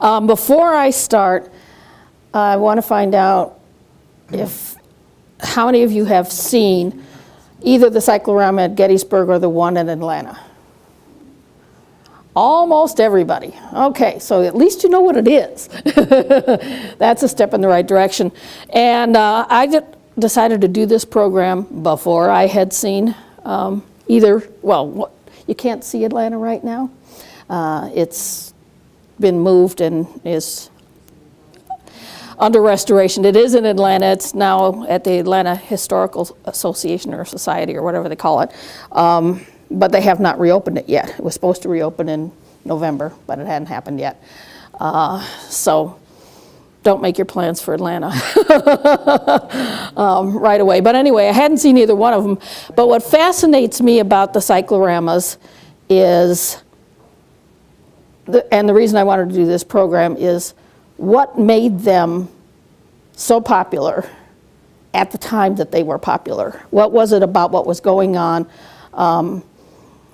Before I start, I want to find out how many of you have seen either the Cyclorama at Gettysburg or the one in Atlanta? Almost everybody. Okay, so at least you know what it is. That's a step in the right direction. And I decided to do this program before I had seen you can't see Atlanta right now. It's been moved and is under restoration. It is in Atlanta. It's now at the Atlanta Historical Association or Society or whatever they call it. But they have not reopened it yet. It was supposed to reopen in November, but it hadn't happened yet. So don't make your plans for Atlanta right away. But anyway, I hadn't seen either one of them. But what fascinates me about the Cycloramas is, and the reason I wanted to do this program is what made them so popular at the time that they were popular. What was it about what was going on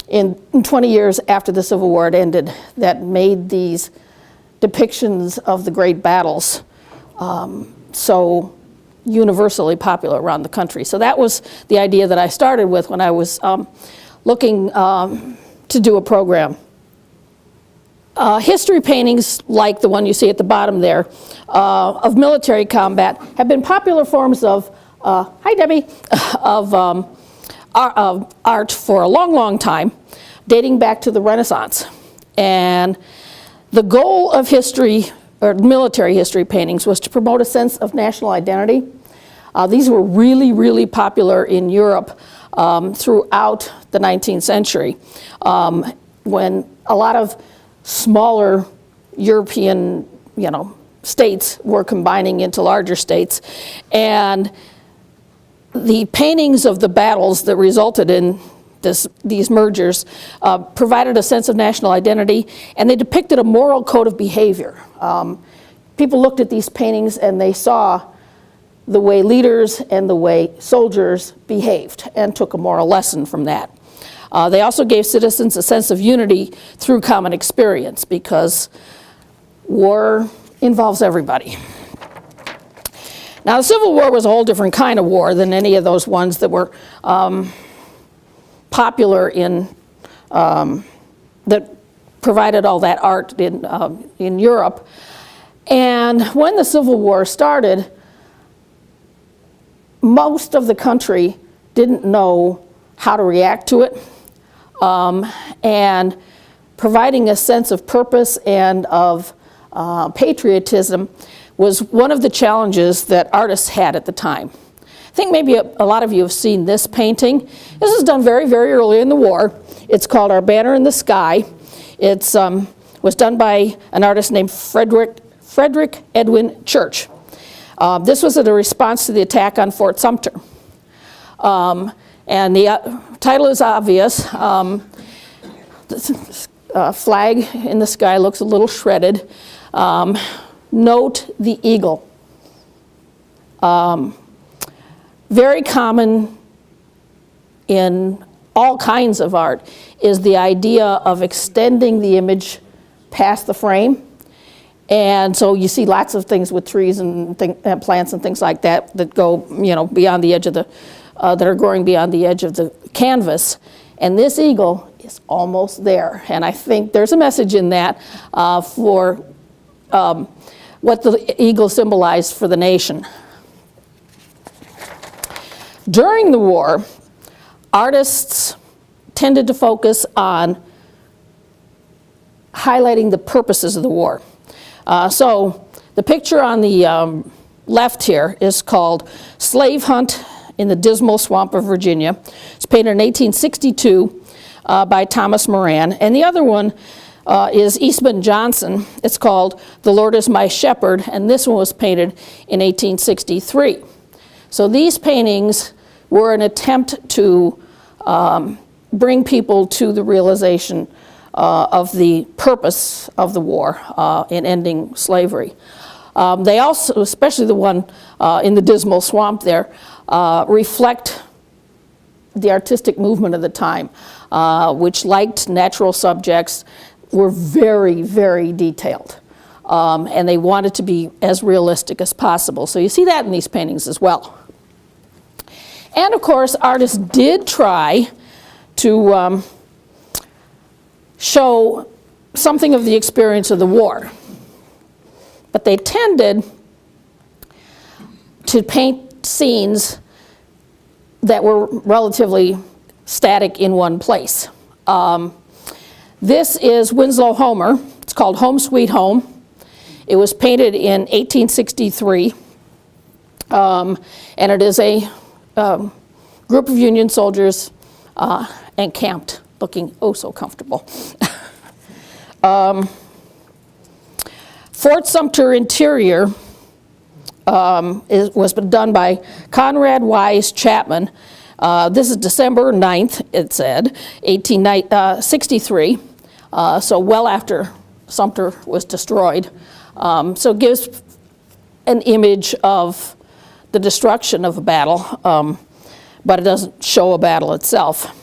in 20 years after the Civil War had ended that made these depictions of the great battles so universally popular around the country. So that was the idea that I started with when I was looking to do a program. History paintings like the one you see at the bottom there of military combat have been popular forms of, hi Debbie, of art for a long, long time, dating back to the Renaissance. And the goal of history, or military history paintings, was to promote a sense of national identity. These were really, really popular in Europe throughout the 19th century, when a lot of smaller European, states were combining into larger states. And the paintings of the battles that resulted in these mergers provided a sense of national identity, and they depicted a moral code of behavior. People looked at these paintings and they saw the way leaders and the way soldiers behaved and took a moral lesson from that. They also gave citizens a sense of unity through common experience, because war involves everybody. Now, the Civil War was a whole different kind of war than any of those ones that were popular in, that provided all that art in Europe. And when the Civil War started, most of the country didn't know how to react to it. And providing a sense of purpose and of patriotism was one of the challenges that artists had at the time. I think maybe a lot of you have seen this painting. This was done very, very early in the war. It's called Our Banner in the Sky. It was done by an artist named Frederick Edwin Church. This was a response to the attack on Fort Sumter. And the title is obvious. The flag in the sky looks a little shredded. Note the eagle. Very common in all kinds of art is the idea of extending the image past the frame. And so you see lots of things with trees and plants and things like that that go, beyond the edge of that are growing beyond the edge of the canvas. And this eagle is almost there. And I think there's a message in that for what the eagle symbolized for the nation. During the war, artists tended to focus on highlighting the purposes of the war. So the picture on the left here is called Slave Hunt in the Dismal Swamp of Virginia. It's painted in 1862 by Thomas Moran. And the other one is Eastman Johnson. It's called The Lord is My Shepherd, and this one was painted in 1863. So these paintings were an attempt to bring people to the realization of the purpose of the war in ending slavery. They also, especially the one in the Dismal Swamp there, reflect the artistic movement of the time, which liked natural subjects, were very, very detailed. and they wanted to be as realistic as possible. So you see that in these paintings as well. And of course, artists did try to show something of the experience of the war, but they tended to paint scenes that were relatively static in one place. This is Winslow Homer. It's called Home Sweet Home. It was painted in 1863, and it is a group of Union soldiers encamped, looking oh so comfortable. Fort Sumter interior was done by Conrad Wise Chapman. This is December 9th, it said, 1863, so well after Sumter was destroyed. So it gives an image of the destruction of a battle, but it doesn't show a battle itself.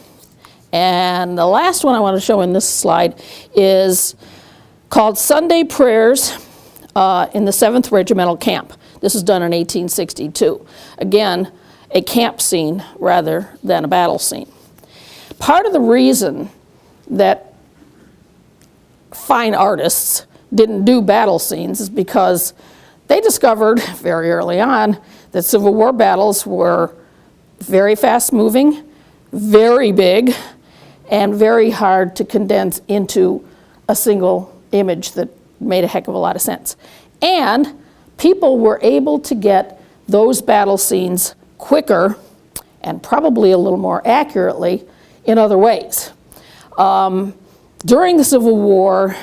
And the last one I want to show in this slide is called Sunday Prayers in the 7th Regimental Camp. This was done in 1862. Again, a camp scene rather than a battle scene. Part of the reason that fine artists didn't do battle scenes is because they discovered very early on that Civil War battles were very fast moving, very big, and very hard to condense into a single image that made a heck of a lot of sense. And people were able to get those battle scenes quicker and probably a little more accurately in other ways. During the Civil War,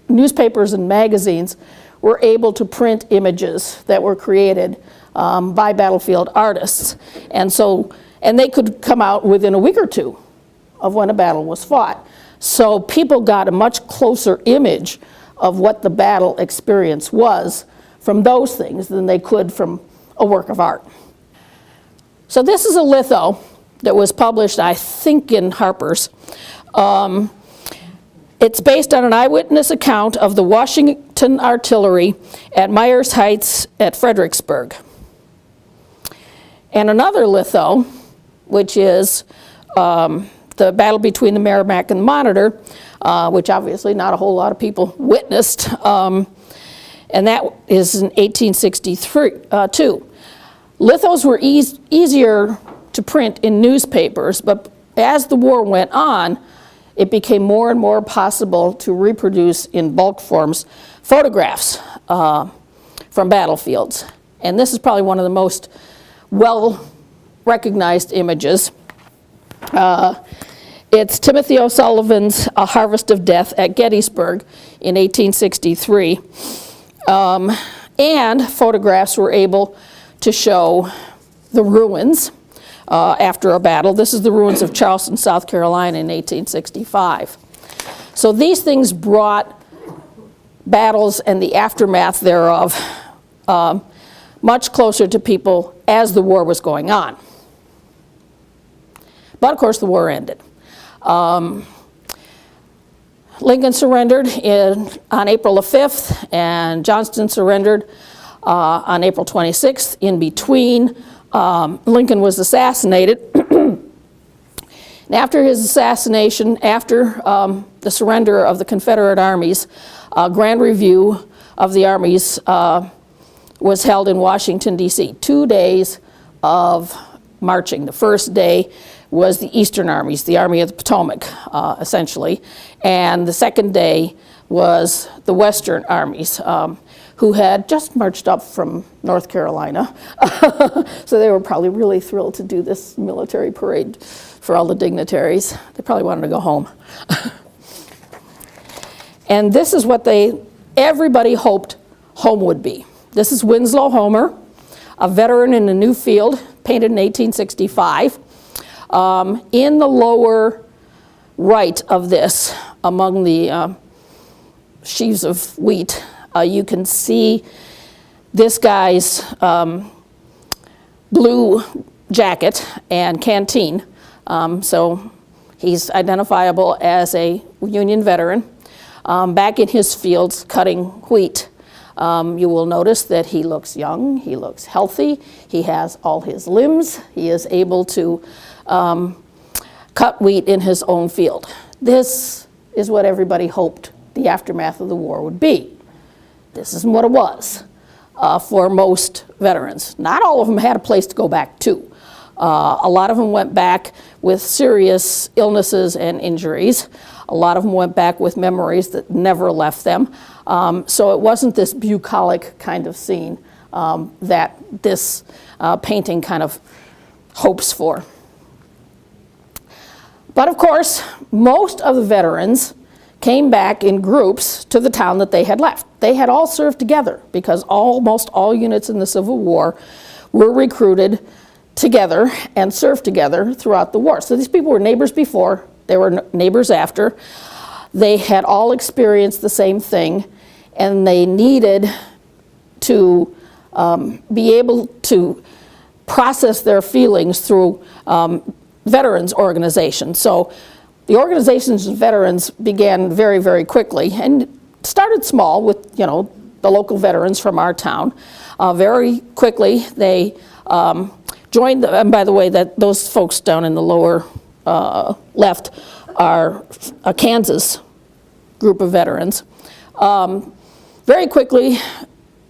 newspapers and magazines were able to print images that were created by battlefield artists. And they could come out within a week or two of when a battle was fought. So people got a much closer image of what the battle experience was from those things than they could from a work of art. So this is a litho that was published, I think, in Harper's. It's based on an eyewitness account of the Washington artillery at Myers Heights at Fredericksburg. And another litho, which is the battle between the Merrimack and the Monitor, which obviously not a whole lot of people witnessed, and that is in 1862. Lithos were easier to print in newspapers, but as the war went on, it became more and more possible to reproduce in bulk forms photographs from battlefields. And this is probably one of the most well-recognized images. It's Timothy O'Sullivan's A Harvest of Death at Gettysburg in 1863. And photographs were able to show the ruins after a battle. This is the ruins of Charleston, South Carolina in 1865. So these things brought battles and the aftermath thereof much closer to people as the war was going on. But of course the war ended. Lincoln surrendered on April the 5th, and Johnston surrendered on April 26th. In between, Lincoln was assassinated. And after his assassination, after the surrender of the Confederate armies, a grand review of the armies was held in Washington, D.C. 2 days of marching. The first day was the Eastern armies, the Army of the Potomac, essentially. And the second day was the Western armies, who had just marched up from North Carolina. So they were probably really thrilled to do this military parade for all the dignitaries. They probably wanted to go home. And this is what everybody hoped home would be. This is Winslow Homer, a veteran in a new field, painted in 1865. In the lower right of this, among the sheaves of wheat, you can see this guy's blue jacket and canteen. So he's identifiable as a Union veteran. back in his fields cutting wheat. You will notice that he looks young, he looks healthy, he has all his limbs, he is able to cut wheat in his own field. This is what everybody hoped the aftermath of the war would be. This isn't what it was for most veterans. Not all of them had a place to go back to. A lot of them went back with serious illnesses and injuries. A lot of them went back with memories that never left them. So it wasn't this bucolic kind of scene that this painting kind of hopes for. But of course, most of the veterans came back in groups to the town that they had left. They had all served together because almost all units in the Civil War were recruited together and served together throughout the war. So these people were neighbors before, they were neighbors after. They had all experienced the same thing, and they needed to be able to process their feelings through veterans organizations. So the organizations of veterans began very, very quickly and started small with, the local veterans from our town. Very quickly they joined, and by the way, that those folks down in the lower left are a Kansas group of veterans. Very quickly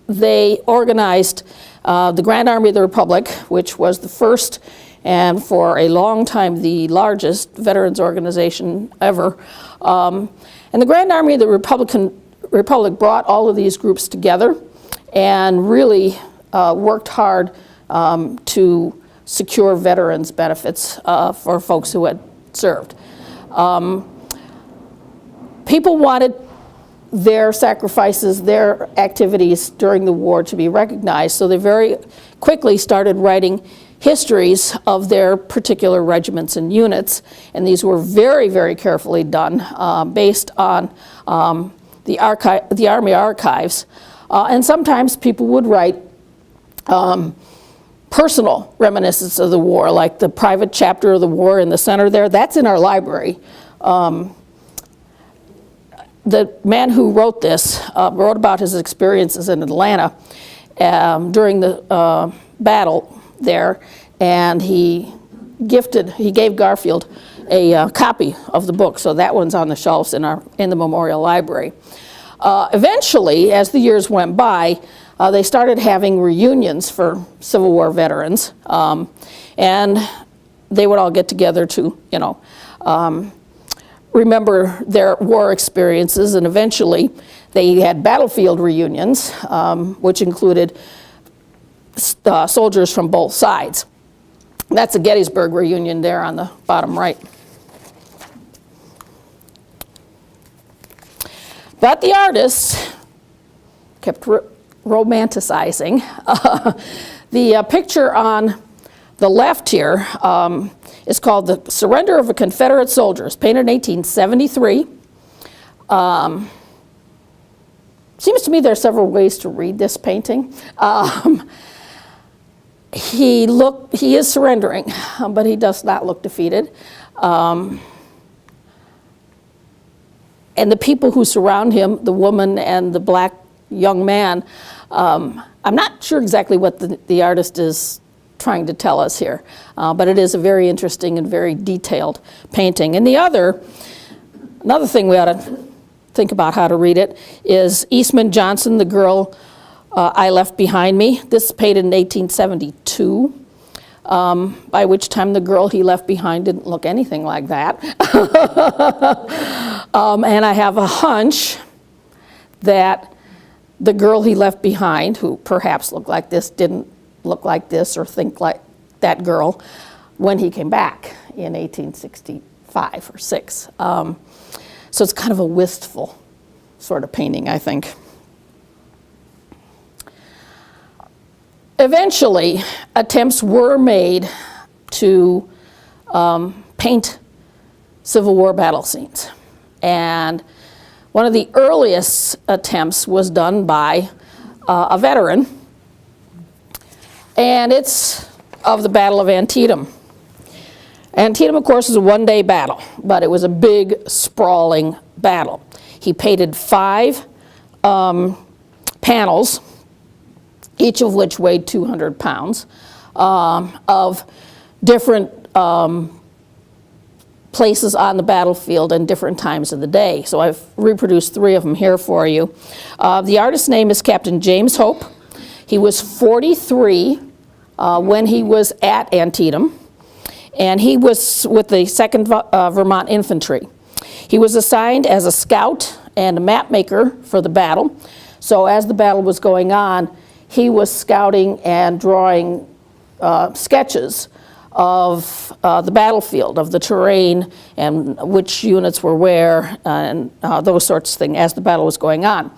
they organized the Grand Army of the Republic, which was the first and for a long time the largest veterans organization ever. And the Grand Army of the Republic brought all of these groups together and really worked hard to secure veterans benefits for folks who had served. People wanted their sacrifices, their activities during the war to be recognized, so they very quickly started writing histories of their particular regiments and units, and these were very, very carefully done based on the Army archives. And sometimes people would write personal reminiscences of the war, like the private chapter of the war in the center there. That's in our library. The man who wrote this wrote about his experiences in Atlanta during the battle there, and he gave Garfield a copy of the book, so that one's on the shelves in the Memorial Library. Eventually, as the years went by, they started having reunions for Civil War veterans, and they would all get together to, remember their war experiences, and eventually they had battlefield reunions, which included soldiers from both sides. That's a Gettysburg reunion there on the bottom right. But the artists kept romanticizing. The picture on the left here is called The Surrender of the Confederate Soldiers, painted in 1873. Seems to me there are several ways to read this painting. He is surrendering, but he does not look defeated. And the people who surround him, the woman and the black young man, I'm not sure exactly what the artist is trying to tell us here, but it is a very interesting and very detailed painting. And another thing we ought to think about how to read it is Eastman Johnson, The Girl I Left Behind Me. This is painted in 1872, by which time the girl he left behind didn't look anything like that. And I have a hunch that the girl he left behind, who perhaps looked like this, didn't look like this or think like that girl when he came back in 1865 or 6. So it's kind of a wistful sort of painting, I think. Eventually, attempts were made to paint Civil War battle scenes. And one of the earliest attempts was done by a veteran, and it's of the Battle of Antietam. Antietam, of course, is a one-day battle, but it was a big, sprawling battle. He painted 5 panels, each of which weighed 200 pounds, of different places on the battlefield and different times of the day. So I've reproduced 3 of them here for you. The artist's name is Captain James Hope. He was 43 when he was at Antietam, and he was with the 2nd Vermont Infantry. He was assigned as a scout and a map maker for the battle. So as the battle was going on, he was scouting and drawing sketches of the battlefield, of the terrain, and which units were where, and those sorts of things as the battle was going on.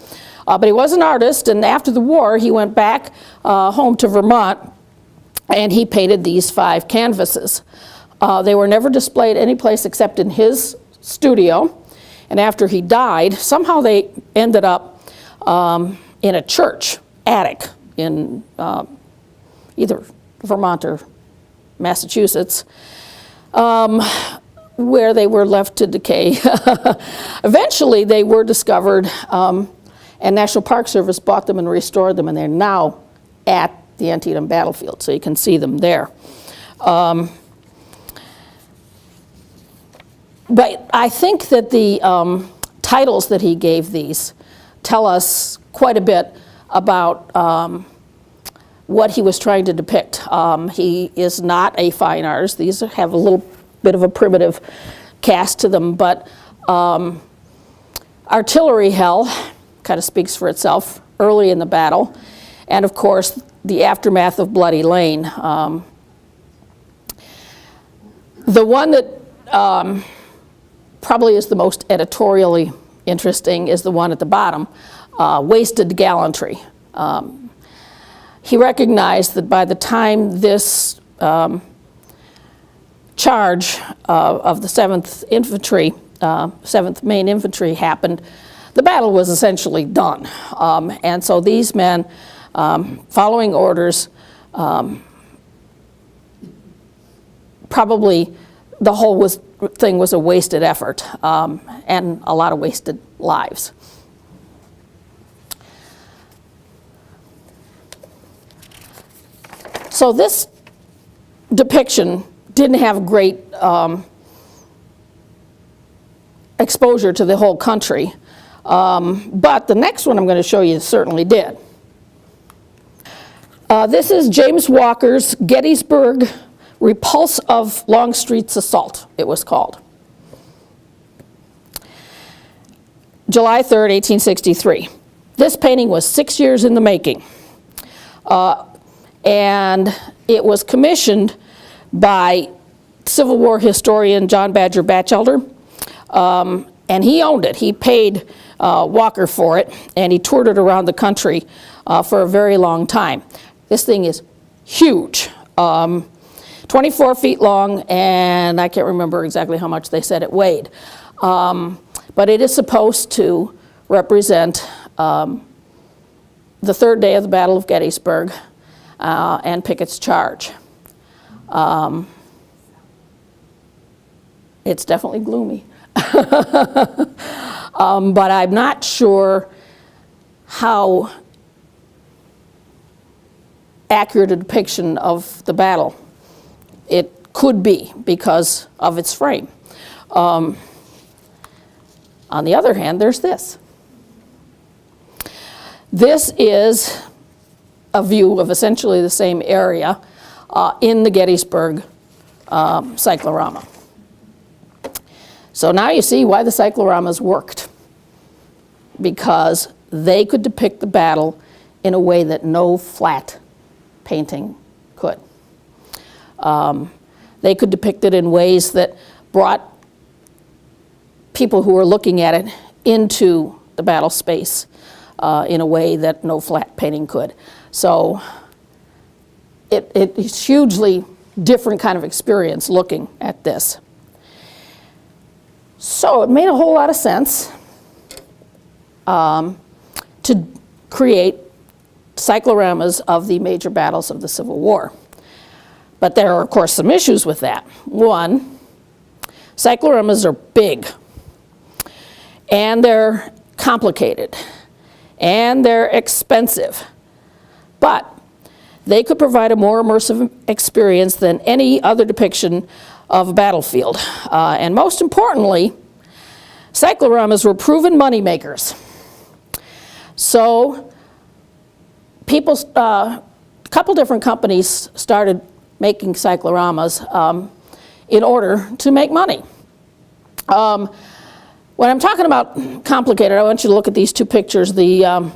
But he was an artist, and after the war, he went back home to Vermont, and he painted these 5 canvases. They were never displayed anyplace except in his studio, and after he died, somehow they ended up in a church attic in either Vermont or Massachusetts, where they were left to decay. Eventually they were discovered, and National Park Service bought them and restored them, and they're now at the Antietam battlefield, so you can see them there. But I think that the titles that he gave these tell us quite a bit about what he was trying to depict. He is not a fine artist. These have a little bit of a primitive cast to them, but artillery hell kind of speaks for itself early in the battle, and of course the aftermath of Bloody Lane. The one that probably is the most editorially interesting is the one at the bottom, Wasted Gallantry. He recognized that by the time this charge of the 7th Infantry, 7th Maine Infantry happened, the battle was essentially done. And so these men, following orders, probably the whole thing was a wasted effort, and a lot of wasted lives. So this depiction didn't have great exposure to the whole country, but the next one I'm going to show you certainly did. This is James Walker's Gettysburg Repulse of Longstreet's Assault, it was called. July 3rd, 1863. This painting was 6 years in the making. And it was commissioned by Civil War historian John Badger Batchelder, and he owned it. He paid Walker for it, and he toured it around the country for a very long time. This thing is huge, 24 feet long, and I can't remember exactly how much they said it weighed. But it is supposed to represent the 3rd day of the Battle of Gettysburg, and Pickett's charge. It's definitely gloomy. But I'm not sure how accurate a depiction of the battle it could be because of its frame. On the other hand, there's this. This is a view of essentially the same area in the Gettysburg Cyclorama. So now you see why the Cycloramas worked, because they could depict the battle in a way that no flat painting could. They could depict it in ways that brought people who were looking at it into the battle space in a way that no flat painting could. So it's hugely different kind of experience looking at this. So it made a whole lot of sense to create cycloramas of the major battles of the Civil War. But there are, of course, some issues with that. One, cycloramas are big. and they're complicated, and they're expensive, but they could provide a more immersive experience than any other depiction of a battlefield. And most importantly, cycloramas were proven money makers. So people, a couple different companies started making cycloramas in order to make money. When I'm talking about complicated, I want you to look at these two pictures. The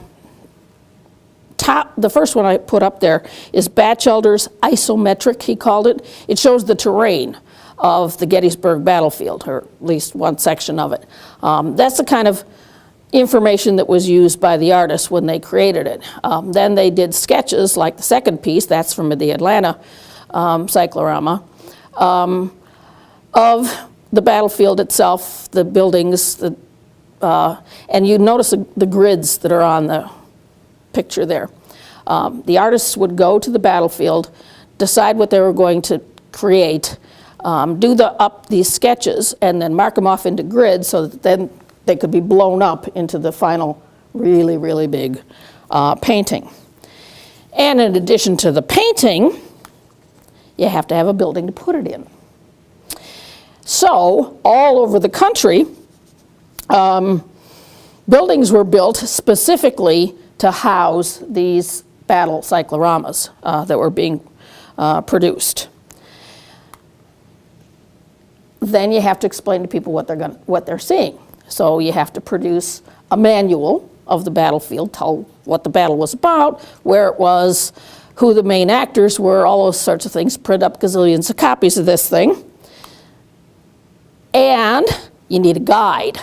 first one I put up there is Batchelder's isometric, he called it. It shows the terrain of the Gettysburg battlefield, or at least one section of it. That's the kind of information that was used by the artists when they created it. Then they did sketches, like the second piece, that's from the Atlanta cyclorama, of the battlefield itself, the buildings, and you notice the grids that are on the picture there. The artists would go to the battlefield, decide what they were going to create, do these sketches, and then mark them off into grids so that then they could be blown up into the final really, really big painting. And in addition to the painting, you have to have a building to put it in. So all over the country, buildings were built specifically to house these battle cycloramas that were being produced. Then you have to explain to people what they're seeing. So you have to produce a manual of the battlefield, tell what the battle was about, where it was, who the main actors were, all those sorts of things, print up gazillions of copies of this thing. And you need a guide.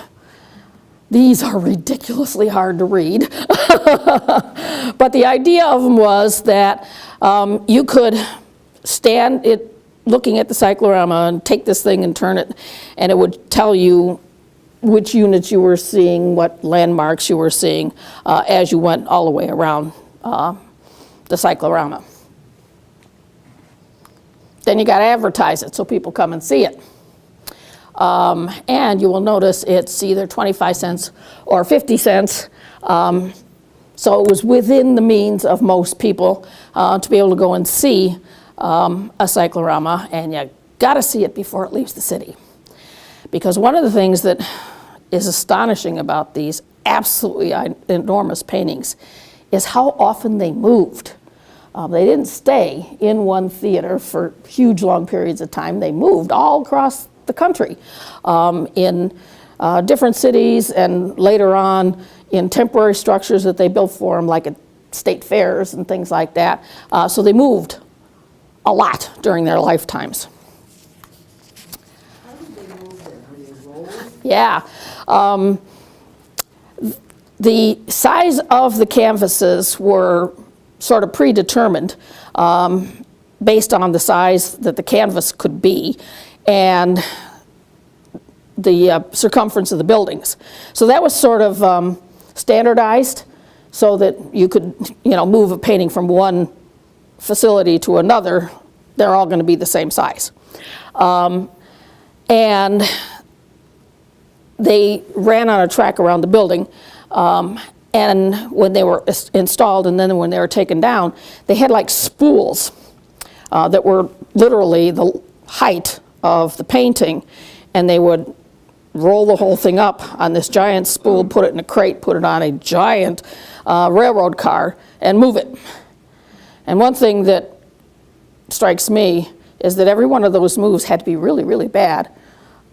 These are ridiculously hard to read. But the idea of them was that you could stand looking at the cyclorama and take this thing and turn it, and it would tell you which units you were seeing, what landmarks you were seeing as you went all the way around the cyclorama. Then you got to advertise it so people come and see it. And you will notice it's either 25 cents or 50 cents. So it was within the means of most people to be able to go and see a cyclorama, and you got to see it before it leaves the city. Because one of the things that is astonishing about these absolutely enormous paintings is how often they moved. They didn't stay in one theater for huge long periods of time. They moved all across the country in different cities, and later on in temporary structures that they built for them, like at state fairs and things like that. So they moved a lot during their lifetimes. How did they move them? Were they rolled? Yeah. The size of the canvases were sort of predetermined based on the size that the canvas could be and the circumference of the buildings. So that was sort of standardized so that you could, move a painting from one facility to another. They're all going to be the same size. And they ran on a track around the building. And when they were installed and then when they were taken down, they had like spools that were literally the height of the painting, and they would roll the whole thing up on this giant spool, put it in a crate, put it on a giant railroad car, and move it. And one thing that strikes me is that every one of those moves had to be really, really bad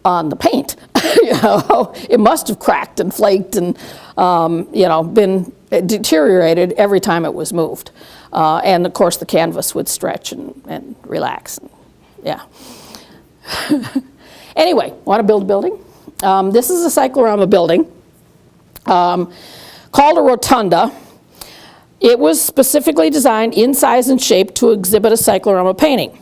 on the paint. It must have cracked and flaked and been deteriorated every time it was moved. And of course the canvas would stretch and relax. And, yeah. Anyway, want to build a building? This is a cyclorama building called a rotunda. It was specifically designed in size and shape to exhibit a cyclorama painting.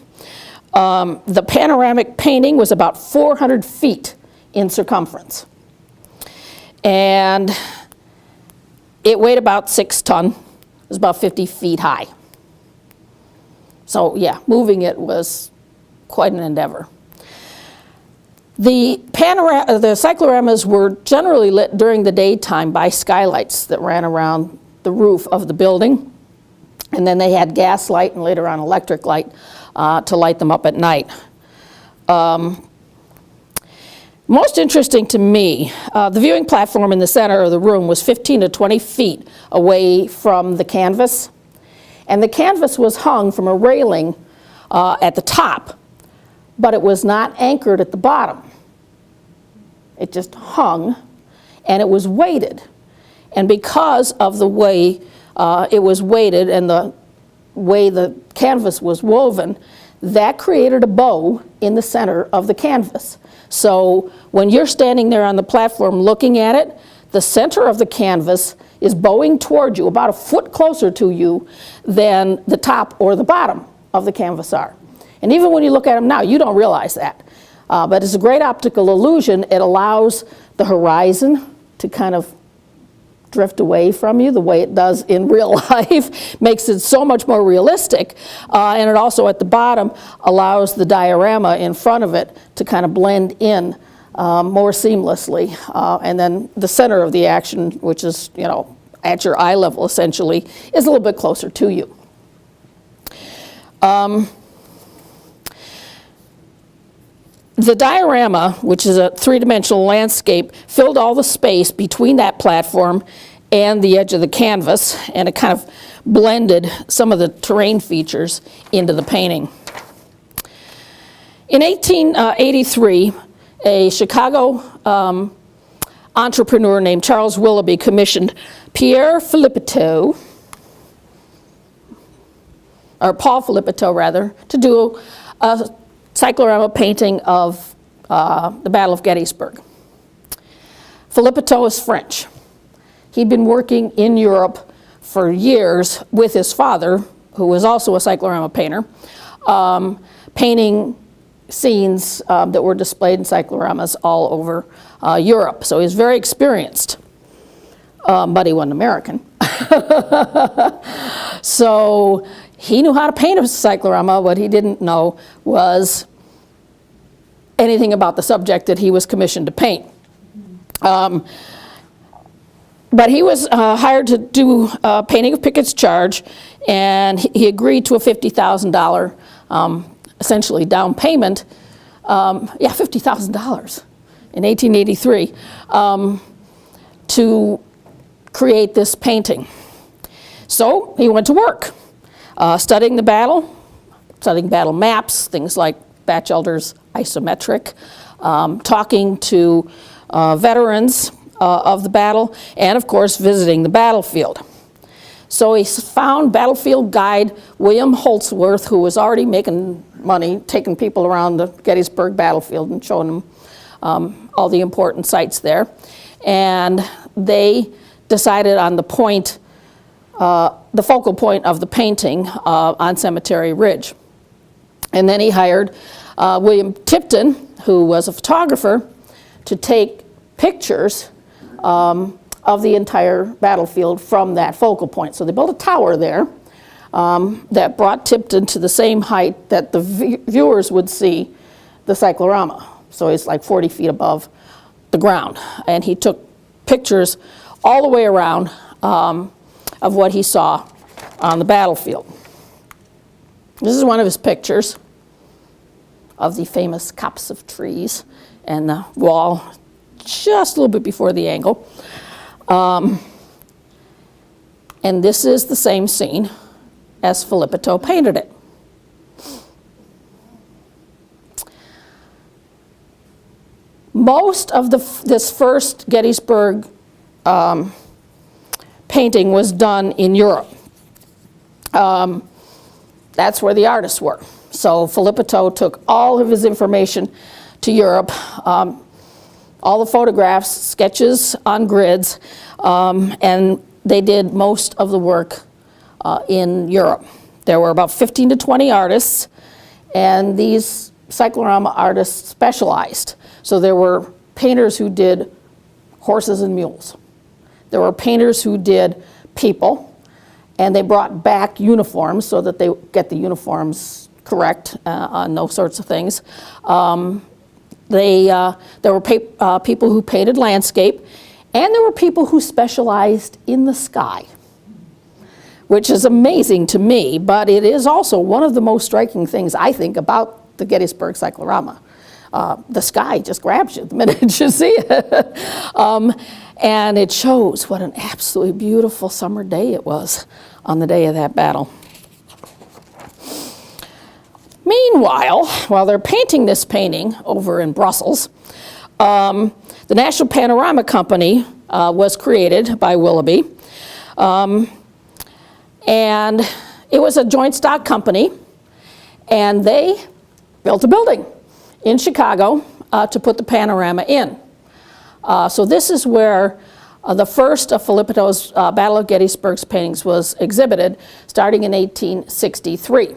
The panoramic painting was about 400 feet in circumference. And it weighed about 6 tons. It was about 50 feet high. So yeah, moving it was quite an endeavor. The cycloramas were generally lit during the daytime by skylights that ran around the roof of the building. And then they had gas light and later on electric light to light them up at night. Most interesting to me, the viewing platform in the center of the room was 15 to 20 feet away from the canvas. And the canvas was hung from a railing at the top, but it was not anchored at the bottom. It just hung, and it was weighted. And because of the way it was weighted and the way the canvas was woven, that created a bow in the center of the canvas. So when you're standing there on the platform looking at it, the center of the canvas is bowing toward you, about a foot closer to you than the top or the bottom of the canvas are. And even when you look at them now, you don't realize that. But it's a great optical illusion. It allows the horizon to kind of drift away from you the way it does in real life, makes it so much more realistic. And it also at the bottom allows the diorama in front of it to kind of blend in more seamlessly. And then the center of the action, which is, you know, at your eye level essentially, is a little bit closer to you. The diorama, which is a three-dimensional landscape, filled all the space between that platform and the edge of the canvas, and it kind of blended some of the terrain features into the painting. In 1883, a Chicago entrepreneur named Charles Willoughby commissioned Paul Filippetto, rather, to do a cyclorama painting of the Battle of Gettysburg. Filippetto is French. He'd been working in Europe for years with his father, who was also a cyclorama painter, painting scenes that were displayed in cycloramas all over Europe. So he's very experienced, but he wasn't American. So he knew how to paint a cyclorama. What he didn't know was anything about the subject that he was commissioned to paint. But he was hired to do painting of Pickett's charge, and he agreed to a $50,000 essentially down payment, $50,000 in 1883, to create this painting. So he went to work, studying the battle, studying battle maps, things like Batchelder's isometric, talking to veterans of the battle, and of course visiting the battlefield. So he found battlefield guide William Holdsworth, who was already making money, taking people around the Gettysburg battlefield and showing them all the important sites there. And they decided on the point, the focal point of the painting on Cemetery Ridge. And then he hired William Tipton, who was a photographer, to take pictures of the entire battlefield from that focal point. So they built a tower there that brought Tipton to the same height that the viewers would see the cyclorama. So he's like 40 feet above the ground. And he took pictures all the way around of what he saw on the battlefield. This is one of his pictures of the famous copse of trees and the wall just a little bit before the angle. And this is the same scene as Filippetto painted it. Most of this first Gettysburg painting was done in Europe. That's where the artists were. So Filippetto took all of his information to Europe, all the photographs, sketches on grids, and they did most of the work in Europe. There were about 15 to 20 artists, and these cyclorama artists specialized. So there were painters who did horses and mules. There were painters who did people, and they brought back uniforms so that they get the uniforms correct on those sorts of things. There were people who painted landscape, and there were people who specialized in the sky, which is amazing to me, but it is also one of the most striking things, I think, about the Gettysburg Cyclorama. The sky just grabs you the minute you see it. And it shows what an absolutely beautiful summer day it was on the day of that battle. Meanwhile, while they're painting this painting over in Brussels, the National Panorama Company was created by Willoughby. And it was a joint stock company, and they built a building in Chicago to put the panorama in. So this is where the first of Filippo's Battle of Gettysburg's paintings was exhibited, starting in 1863.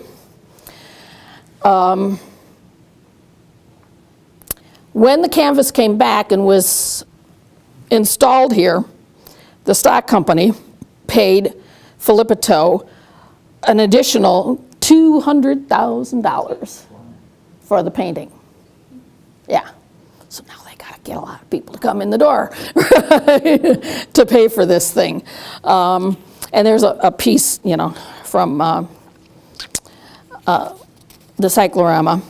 When the canvas came back and was installed here, the stock company paid Filippo an additional $200,000 for the painting. Yeah. So now they got to get a lot of people to come in the door to pay for this thing. And there's a piece, you know, from the Cyclorama.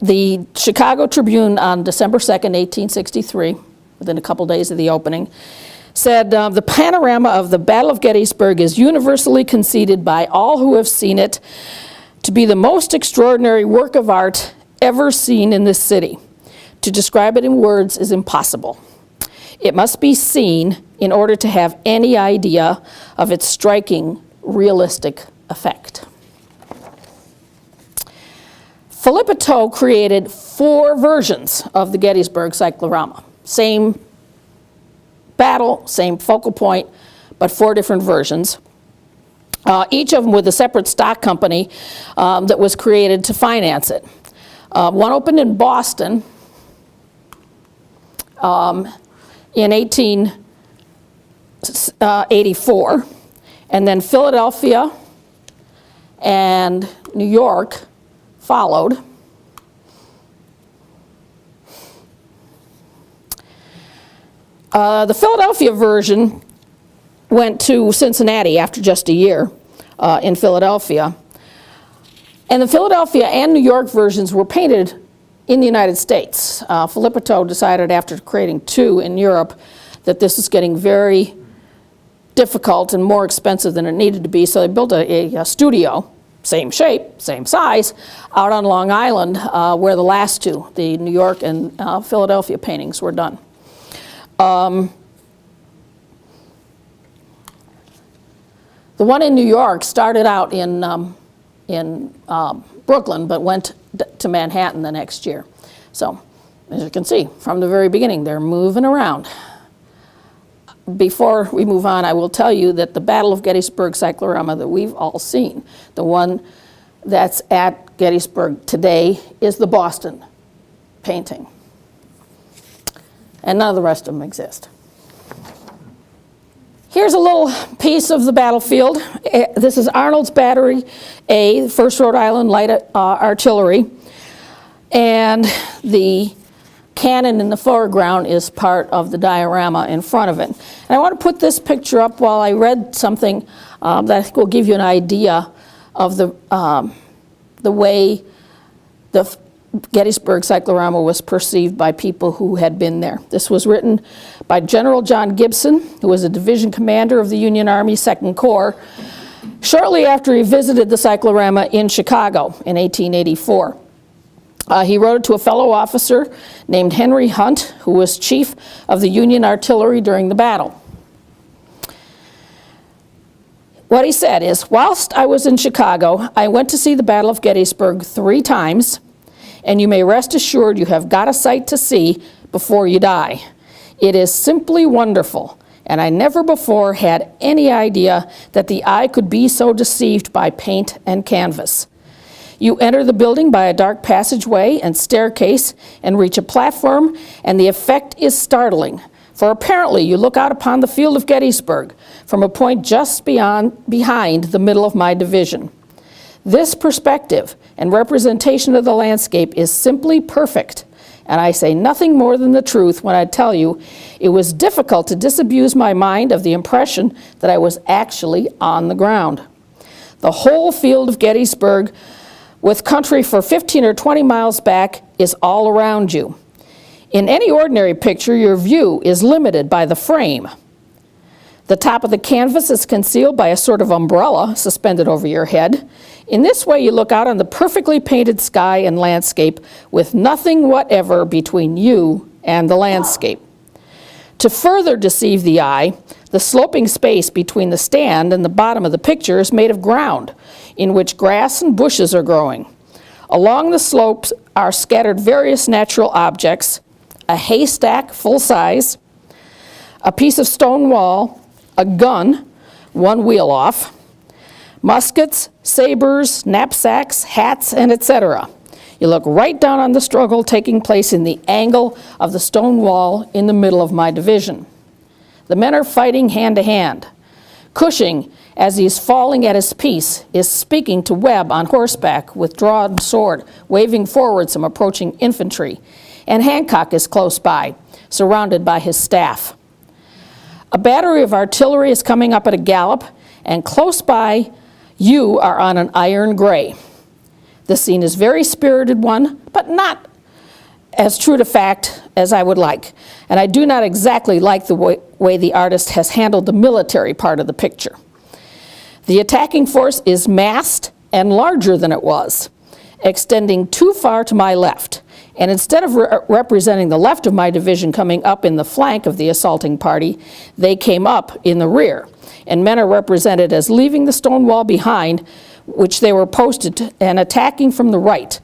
The Chicago Tribune on December 2nd, 1863, within a couple days of the opening, said, the panorama of the Battle of Gettysburg is universally conceded by all who have seen it to be the most extraordinary work of art ever seen in this city. To describe it in words is impossible. It must be seen in order to have any idea of its striking, realistic effect. Filippo created 4 versions of the Gettysburg Cyclorama. Same battle, same focal point, but 4 different versions. Each of them with a separate stock company that was created to finance it. One opened in Boston in 1884, and then Philadelphia and New York followed. The Philadelphia version went to Cincinnati after just a year in Philadelphia. And the Philadelphia and New York versions were painted in the United States. Filippo decided after creating 2 in Europe that this was getting very difficult and more expensive than it needed to be, so they built a studio, same shape, same size, out on Long Island where the last 2, the New York and Philadelphia paintings were done. The one in New York started out in Brooklyn, but went to Manhattan the next year. So, as you can see, from the very beginning, they're moving around. Before we move on, I will tell you that the Battle of Gettysburg Cyclorama that we've all seen, the one that's at Gettysburg today, is the Boston painting. And none of the rest of them exist. Here's a little piece of the battlefield. This is Arnold's Battery A, 1st Rhode Island Light Artillery. And the cannon in the foreground is part of the diorama in front of it. And I want to put this picture up while I read something that will give you an idea of the way the Gettysburg Cyclorama was perceived by people who had been there. This was written by General John Gibson, who was a division commander of the Union Army 2nd Corps, shortly after he visited the Cyclorama in Chicago in 1884. He wrote it to a fellow officer named Henry Hunt, who was chief of the Union artillery during the battle. What he said is, whilst I was in Chicago, I went to see the Battle of Gettysburg 3 times, and you may rest assured you have got a sight to see before you die. It is simply wonderful, and I never before had any idea that the eye could be so deceived by paint and canvas. You enter the building by a dark passageway and staircase and reach a platform, and the effect is startling, for apparently you look out upon the field of Gettysburg from a point just behind the middle of my division. This perspective and representation of the landscape is simply perfect, And I say nothing more than the truth when I tell you it was difficult to disabuse my mind of the impression that I was actually on the ground. The whole field of Gettysburg, with country for 15 or 20 miles back, is all around you. In any ordinary picture, your view is limited by the frame. The top of the canvas is concealed by a sort of umbrella suspended over your head. In this way, you look out on the perfectly painted sky and landscape with nothing whatever between you and the landscape. To further deceive the eye, the sloping space between the stand and the bottom of the picture is made of ground, in which grass and bushes are growing. Along the slopes are scattered various natural objects, a haystack full size, a piece of stone wall, a gun, one wheel off, muskets, sabers, knapsacks, hats, and etc. You look right down on the struggle taking place in the angle of the stone wall in the middle of my division. The men are fighting hand to hand. Cushing, as he is falling at his piece, is speaking to Webb on horseback with drawn sword, waving forward some approaching infantry, and Hancock is close by, surrounded by his staff. A battery of artillery is coming up at a gallop, and close by you are on an iron gray. The scene is a very spirited one, but not as true to fact as I would like. And I do not exactly like the way the artist has handled the military part of the picture. The attacking force is massed and larger than it was, extending too far to my left. And instead of representing the left of my division coming up in the flank of the assaulting party, they came up in the rear. And men are represented as leaving the stone wall behind, which they were posted and attacking from the right.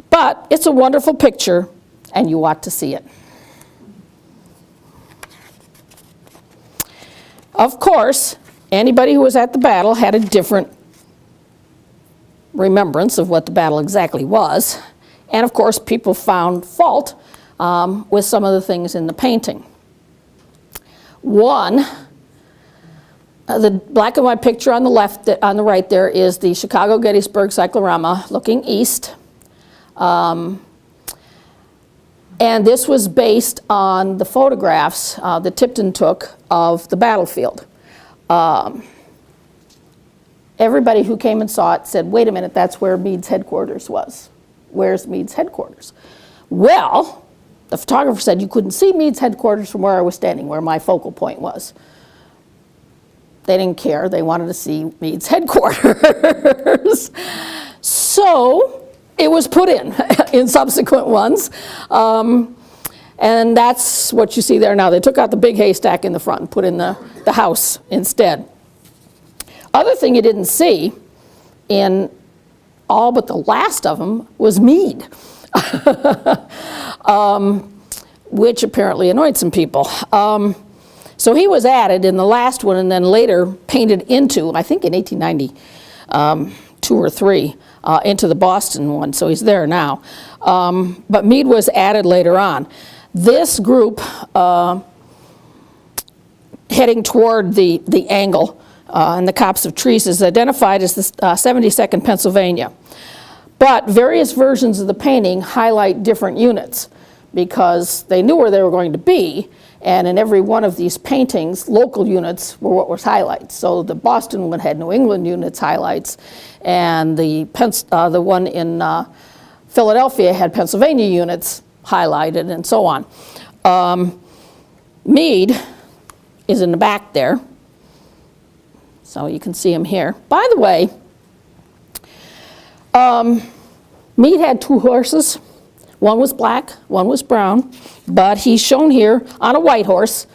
But it's a wonderful picture, and you ought to see it. Of course, anybody who was at the battle had a different remembrance of what the battle exactly was. And of course, people found fault with some of the things in the painting. One, the black and white picture on the left, on the right there is the Chicago Gettysburg Cyclorama looking east. And this was based on the photographs that Tipton took of the battlefield. Everybody who came and saw it said, wait a minute, that's where Meade's headquarters was. Where's Meade's headquarters? Well, the photographer said you couldn't see Meade's headquarters from where I was standing, where my focal point was. They didn't care. They wanted to see Meade's headquarters. So it was put in subsequent ones. And that's what you see there now. They took out the big haystack in the front and put in the house instead. Other thing you didn't see in all but the last of them was Meade, which apparently annoyed some people. So he was added in the last one and then later painted into, I think in 1892 or 3, into the Boston one, so he's there now. But Meade was added later on. This group heading toward the angle and the copse of trees is identified as the 72nd Pennsylvania. But various versions of the painting highlight different units because they knew where they were going to be, and in every one of these paintings, local units were what was highlights. So the Boston one had New England units highlights, and the one in Philadelphia had Pennsylvania units highlighted, and so on. Meade is in the back there. So you can see him here. By the way, Meade had 2 horses. One was black, one was brown, but he's shown here on a white horse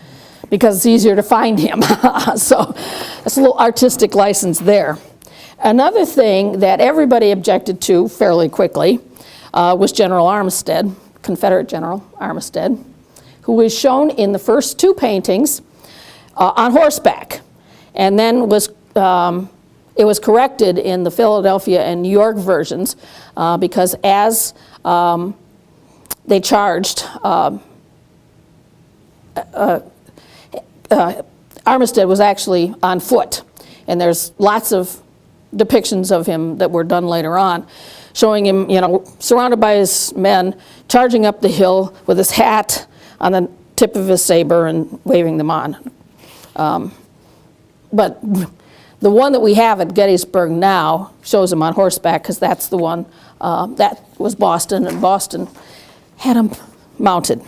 because it's easier to find him. So that's a little artistic license there. Another thing that everybody objected to fairly quickly was General Armistead, Confederate General Armistead, who was shown in the first 2 paintings on horseback. And then it was corrected in the Philadelphia and New York versions because as they charged, Armistead was actually on foot. And there's lots of depictions of him that were done later on showing him, surrounded by his men, charging up the hill with his hat on the tip of his saber and waving them on. But the one that we have at Gettysburg now shows him on horseback, because that's the one that was Boston, and Boston had him mounted.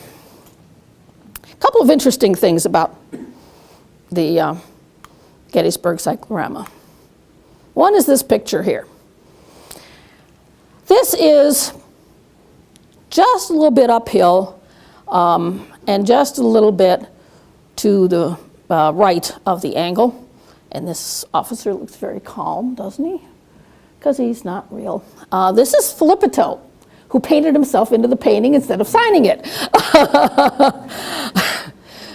A couple of interesting things about the Gettysburg Cyclorama. One is this picture here. This is just a little bit uphill and just a little bit to the right of the angle. And this officer looks very calm, doesn't he? Because he's not real. This is Filippo, who painted himself into the painting instead of signing it.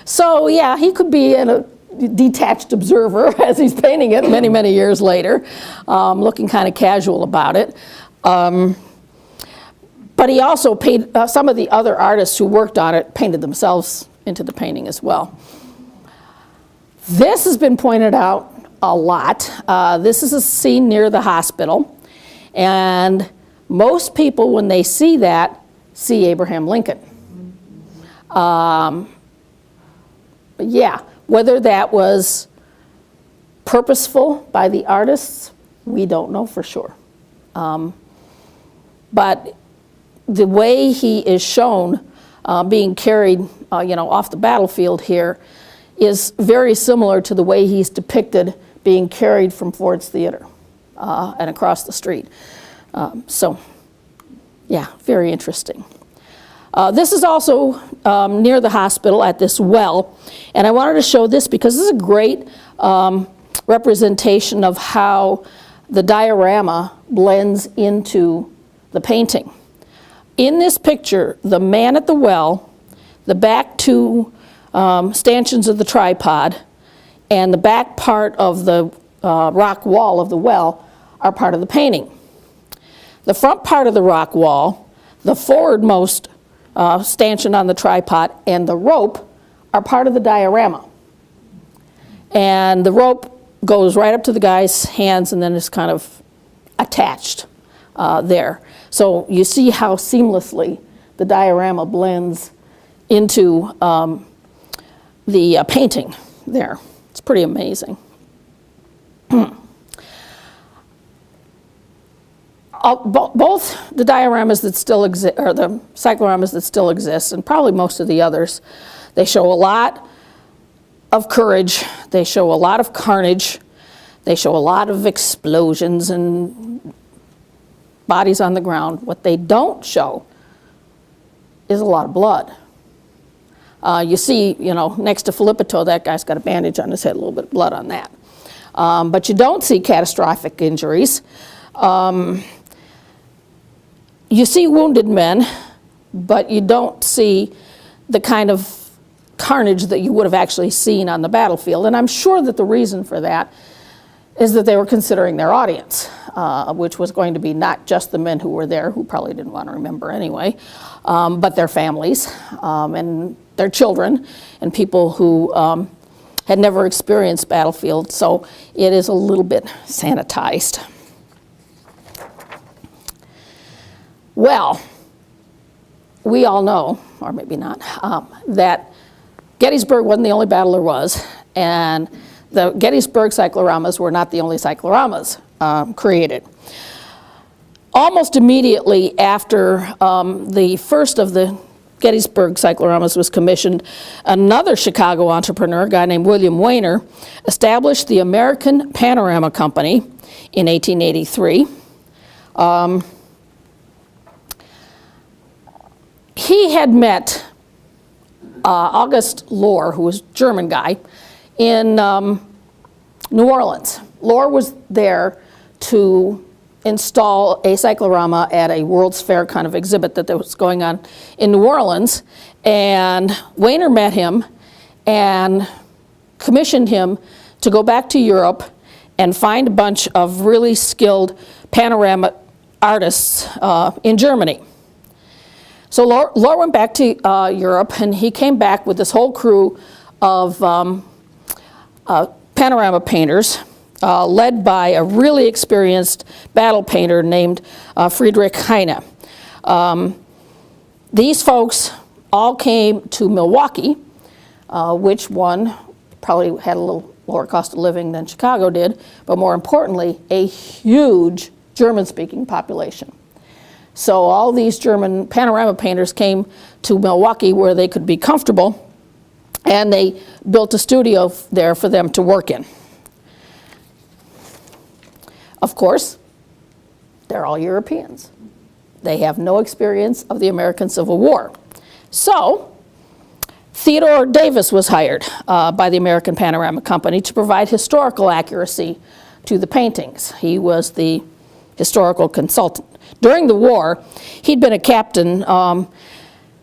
So yeah, he could be a detached observer as he's painting it many, many years later, looking kind of casual about it. But he also paid, some of the other artists who worked on it painted themselves into the painting as well. This has been pointed out a lot. This is a scene near the hospital, and most people, when they see that, see Abraham Lincoln. But yeah, whether that was purposeful by the artists, we don't know for sure. But the way he is shown being carried, off the battlefield here is very similar to the way he's depicted being carried from Ford's Theater and across the street. So, yeah, very interesting. This is also near the hospital at this well, and I wanted to show this because this is a great representation of how the diorama blends into the painting. In this picture, the man at the well, the back two stanchions of the tripod, and the back part of the rock wall of the well are part of the painting. The front part of the rock wall, the forwardmost stanchion on the tripod, and the rope are part of the diorama. And the rope goes right up to the guy's hands and then is kind of attached there. So you see how seamlessly the diorama blends into the painting there. It's pretty amazing. Both the dioramas that still exist, or the cycloramas that still exist, and probably most of the others, they show a lot of courage, they show a lot of carnage, they show a lot of explosions and bodies on the ground. What they don't show is a lot of blood. You see, next to Filippo, that guy's got a bandage on his head, a little bit of blood on that. But you don't see catastrophic injuries. You see wounded men, but you don't see the kind of carnage that you would have actually seen on the battlefield. And I'm sure that the reason for that is that they were considering their audience, which was going to be not just the men who were there, who probably didn't want to remember anyway, but their families and their children and people who had never experienced battlefield. So it is a little bit sanitized. Well, we all know, or maybe not, that Gettysburg wasn't the only battle there was, and the Gettysburg Cycloramas were not the only cycloramas created. Almost immediately after the first of the Gettysburg Cycloramas was commissioned, another Chicago entrepreneur, a guy named William Weiner, established the American Panorama Company in 1883. He had met August Lohr, who was a German guy, in New Orleans. Lohr was there to install a cyclorama at a World's Fair kind of exhibit that was going on in New Orleans, and Weiner met him and commissioned him to go back to Europe and find a bunch of really skilled panorama artists in Germany. So Lohr went back to Europe, and he came back with this whole crew of panorama painters, led by a really experienced battle painter named Friedrich Heine. These folks all came to Milwaukee, which one probably had a little lower cost of living than Chicago did, but more importantly, a huge German-speaking population. So all these German panorama painters came to Milwaukee where they could be comfortable, and they built a studio there for them to work in. Of course, they're all Europeans. They have no experience of the American Civil War. So Theodore Davis was hired by the American Panorama Company to provide historical accuracy to the paintings. He was the historical consultant. During the war, he'd been a captain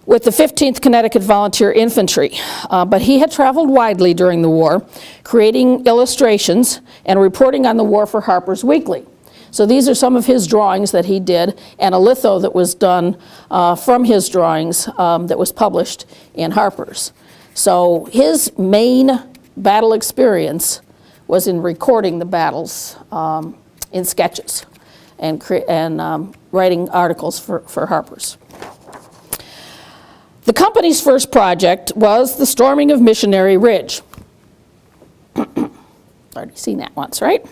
with the 15th Connecticut Volunteer Infantry, but he had traveled widely during the war, creating illustrations and reporting on the war for Harper's Weekly. So these are some of his drawings that he did, and a litho that was done from his drawings that was published in Harper's. So his main battle experience was in recording the battles in sketches and writing articles for Harper's. The company's first project was the storming of Missionary Ridge. Already seen that once, right?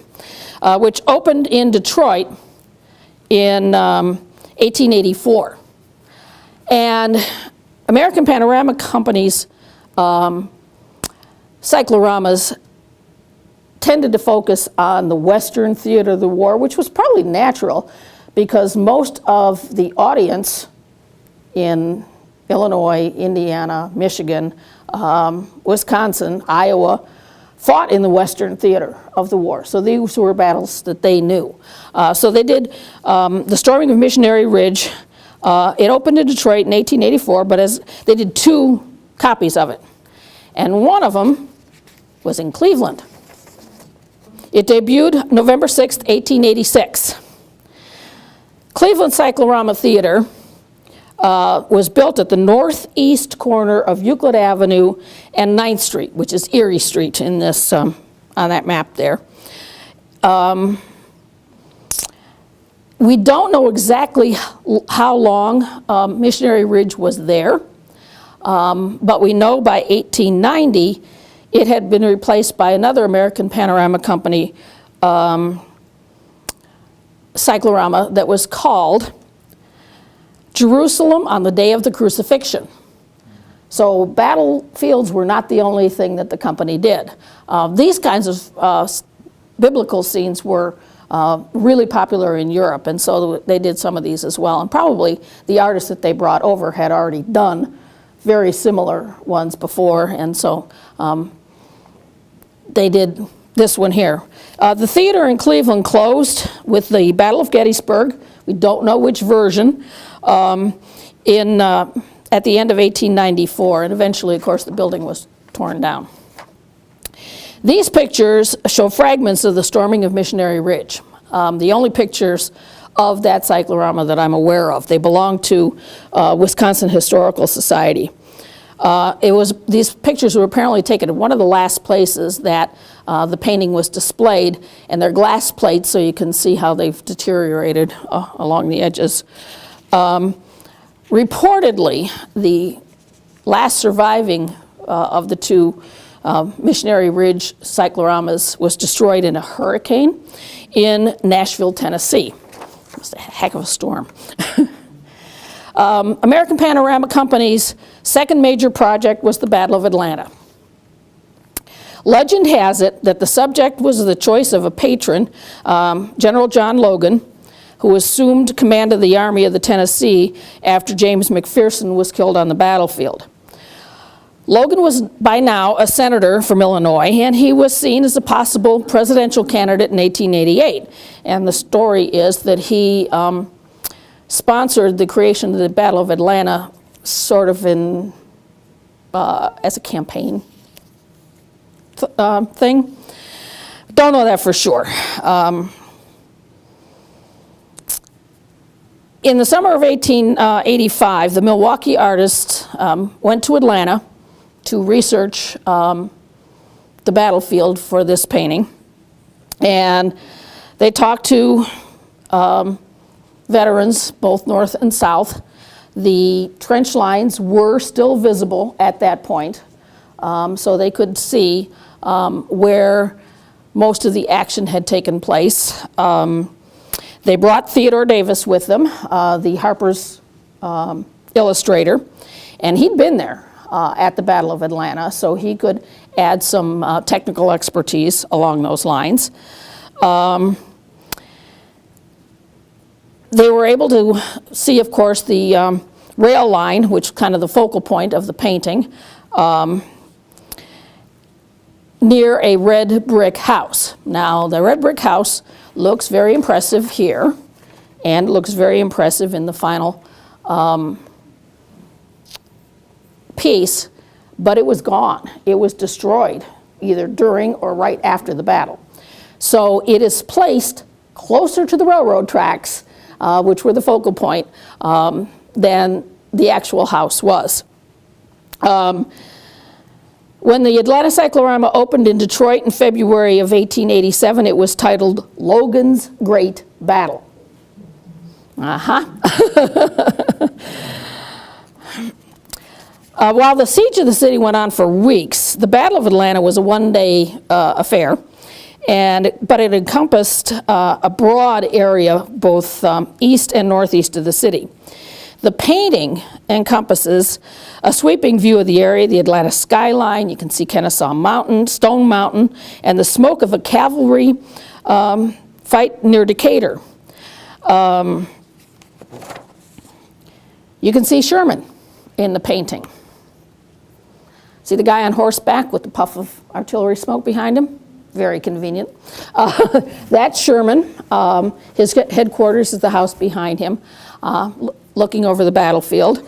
Which opened in Detroit in 1884. And American Panorama Company's cycloramas tended to focus on the Western theater of the war, which was probably natural because most of the audience in Illinois, Indiana, Michigan, Wisconsin, Iowa, fought in the Western theater of the war. So these were battles that they knew. So they did the storming of Missionary Ridge. It opened in Detroit in 1884, but they did 2 copies of it. And one of them was in Cleveland. It debuted November 6, 1886. Cleveland Cyclorama Theater was built at the northeast corner of Euclid Avenue and 9th Street, which is Erie Street in this, on that map there. We don't know exactly how long Missionary Ridge was there, but we know by 1890 it had been replaced by another American Panorama Company cyclorama that was called Jerusalem on the Day of the Crucifixion. So battlefields were not the only thing that the company did. These kinds of biblical scenes were really popular in Europe, and so they did some of these as well. And probably the artists that they brought over had already done very similar ones before, and so they did this one here. The theater in Cleveland closed with the Battle of Gettysburg. We don't know which version. At the end of 1894, and eventually, of course, the building was torn down. These pictures show fragments of the storming of Missionary Ridge. The only pictures of that cyclorama that I'm aware of. They belong to Wisconsin Historical Society. These pictures were apparently taken at one of the last places that the painting was displayed, and they're glass plates, so you can see how they've deteriorated along the edges. Reportedly, the last surviving of the 2 Missionary Ridge cycloramas was destroyed in a hurricane in Nashville, Tennessee. It was a heck of a storm. American Panorama Company's second major project was the Battle of Atlanta. Legend has it that the subject was the choice of a patron, General John Logan, who assumed command of the Army of the Tennessee after James McPherson was killed on the battlefield. Logan was by now a senator from Illinois, and he was seen as a possible presidential candidate in 1888. And the story is that he sponsored the creation of the Battle of Atlanta sort of as a campaign thing. Don't know that for sure. In the summer of 1885, the Milwaukee Artists went to Atlanta to research the battlefield for this painting. And they talked to veterans, both North and South. The trench lines were still visible at that point, so they could see where most of the action had taken place. They brought Theodore Davis with them, the Harper's illustrator, and he'd been there at the Battle of Atlanta, so he could add some technical expertise along those lines. They were able to see, of course, the rail line, which is kind of the focal point of the painting, near a red brick house. Now, the red brick house looks very impressive here, and looks very impressive in the final piece, but it was gone. It was destroyed, either during or right after the battle. So it is placed closer to the railroad tracks, which were the focal point, than the actual house was. When the Atlanta Cyclorama opened in Detroit in February of 1887, it was titled Logan's Great Battle. While the siege of the city went on for weeks, the Battle of Atlanta was a one-day affair, but it encompassed a broad area, both east and northeast of the city. The painting encompasses a sweeping view of the area, the Atlanta skyline. You can see Kennesaw Mountain, Stone Mountain, and the smoke of a cavalry fight near Decatur. You can see Sherman in the painting. See the guy on horseback with the puff of artillery smoke behind him? Very convenient. That's Sherman. His headquarters is the house behind him, looking over the battlefield.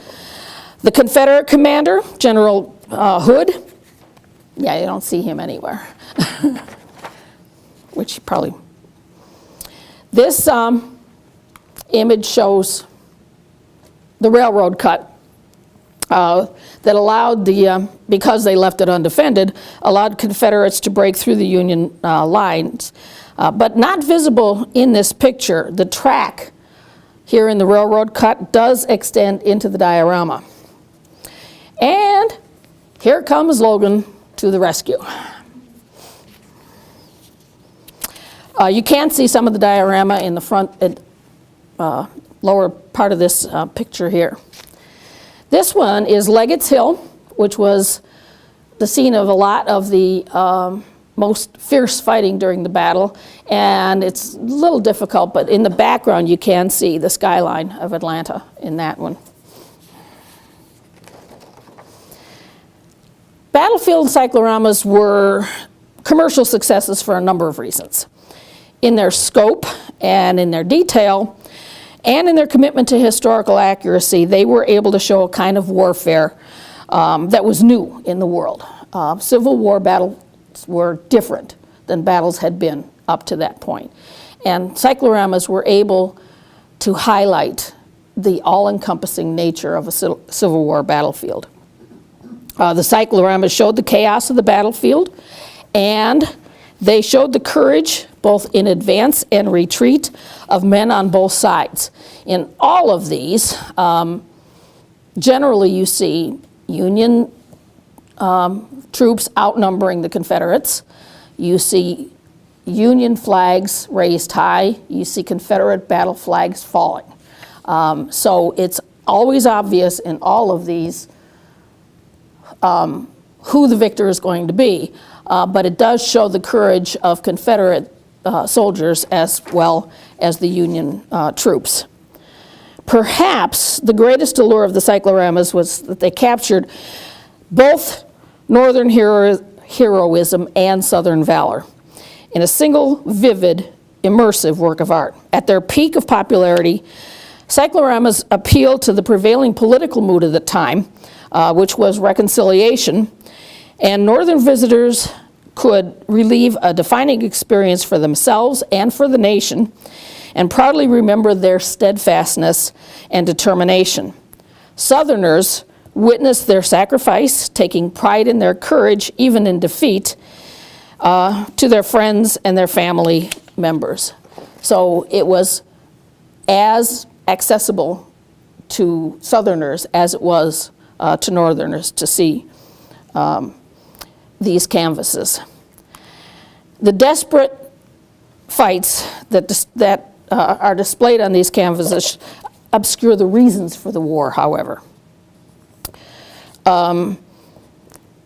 The Confederate commander, General Hood, yeah, you don't see him anywhere, which probably. This image shows the railroad cut that allowed because they left it undefended, allowed Confederates to break through the Union lines. But not visible in this picture, the track here in the railroad cut does extend into the diorama. And here comes Logan to the rescue. You can see some of the diorama in the front and lower part of this picture here. This one is Leggett's Hill, which was the scene of a lot of the most fierce fighting during the battle, and it's a little difficult, but in the background you can see the skyline of Atlanta in that one. Battlefield cycloramas were commercial successes for a number of reasons. In their scope and in their detail, and in their commitment to historical accuracy, they were able to show a kind of warfare that was new in the world. Civil War battles were different than battles had been up to that point. And cycloramas were able to highlight the all-encompassing nature of a Civil War battlefield. The cycloramas showed the chaos of the battlefield, and they showed the courage, both in advance and retreat, of men on both sides. In all of these, generally you see Union troops outnumbering the Confederates. You see Union flags raised high. You see Confederate battle flags falling. So it's always obvious in all of these who the victor is going to be. But it does show the courage of Confederate soldiers as well as the Union troops. Perhaps the greatest allure of the cycloramas was that they captured both Northern heroism and Southern valor in a single, vivid, immersive work of art. At their peak of popularity, cycloramas appealed to the prevailing political mood of the time, which was reconciliation, and Northern visitors could relieve a defining experience for themselves and for the nation, and proudly remember their steadfastness and determination. Southerners witnessed their sacrifice, taking pride in their courage even in defeat, to their friends and their family members. So it was as accessible to Southerners as it was to Northerners to see these canvases. The desperate fights that are displayed on these canvases obscure the reasons for the war, however.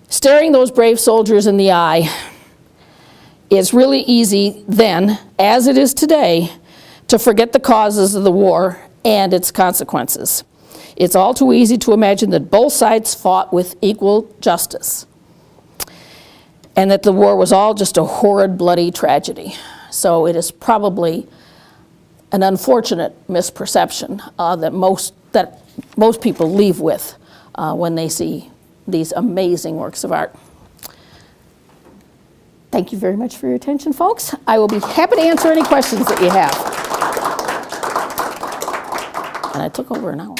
Staring those brave soldiers in the eye is really easy then, as it is today, to forget the causes of the war and its consequences. It's all too easy to imagine that both sides fought with equal justice and that the war was all just a horrid, bloody tragedy. So it is probably an unfortunate misperception that most people leave with when they see these amazing works of art. Thank you very much for your attention, folks. I will be happy to answer any questions that you have. And I took over an hour.